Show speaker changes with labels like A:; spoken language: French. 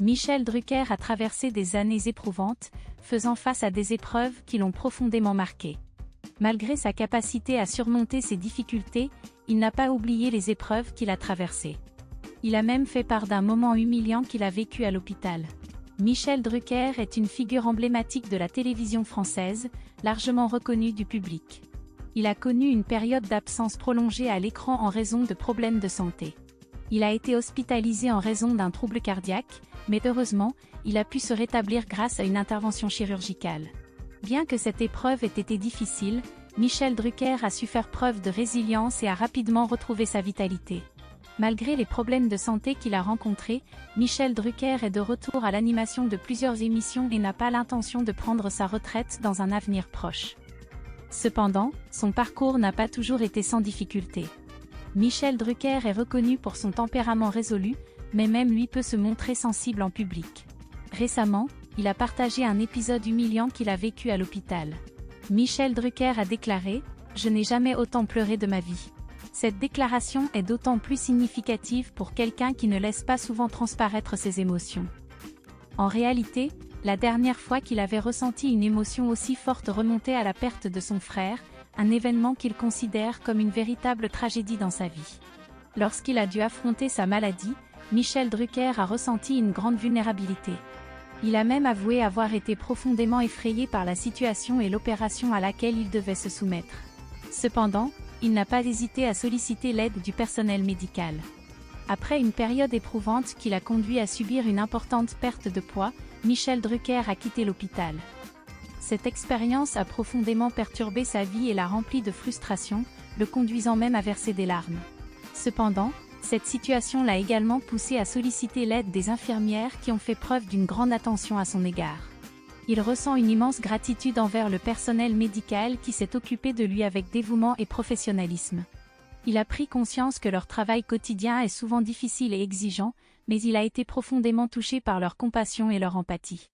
A: Michel Drucker a traversé des années éprouvantes, faisant face à des épreuves qui l'ont profondément marqué. Malgré sa capacité à surmonter ces difficultés, il n'a pas oublié les épreuves qu'il a traversées. Il a même fait part d'un moment humiliant qu'il a vécu à l'hôpital. Michel Drucker est une figure emblématique de la télévision française, largement reconnue du public. Il a connu une période d'absence prolongée à l'écran en raison de problèmes de santé. Il a été hospitalisé en raison d'un trouble cardiaque, mais heureusement, il a pu se rétablir grâce à une intervention chirurgicale. Bien que cette épreuve ait été difficile, Michel Drucker a su faire preuve de résilience et a rapidement retrouvé sa vitalité. Malgré les problèmes de santé qu'il a rencontrés, Michel Drucker est de retour à l'animation de plusieurs émissions et n'a pas l'intention de prendre sa retraite dans un avenir proche. Cependant, son parcours n'a pas toujours été sans difficulté. Michel Drucker est reconnu pour son tempérament résolu, mais même lui peut se montrer sensible en public. Récemment, il a partagé un épisode humiliant qu'il a vécu à l'hôpital. Michel Drucker a déclaré « Je n'ai jamais autant pleuré de ma vie ». Cette déclaration est d'autant plus significative pour quelqu'un qui ne laisse pas souvent transparaître ses émotions. En réalité, la dernière fois qu'il avait ressenti une émotion aussi forte remontait à la perte de son frère, un événement qu'il considère comme une véritable tragédie dans sa vie. Lorsqu'il a dû affronter sa maladie, Michel Drucker a ressenti une grande vulnérabilité. Il a même avoué avoir été profondément effrayé par la situation et l'opération à laquelle il devait se soumettre. Cependant, il n'a pas hésité à solliciter l'aide du personnel médical. Après une période éprouvante qui l'a conduit à subir une importante perte de poids, Michel Drucker a quitté l'hôpital. Cette expérience a profondément perturbé sa vie et l'a rempli de frustration, le conduisant même à verser des larmes. Cependant, cette situation l'a également poussé à solliciter l'aide des infirmières qui ont fait preuve d'une grande attention à son égard. Il ressent une immense gratitude envers le personnel médical qui s'est occupé de lui avec dévouement et professionnalisme. Il a pris conscience que leur travail quotidien est souvent difficile et exigeant, mais il a été profondément touché par leur compassion et leur empathie.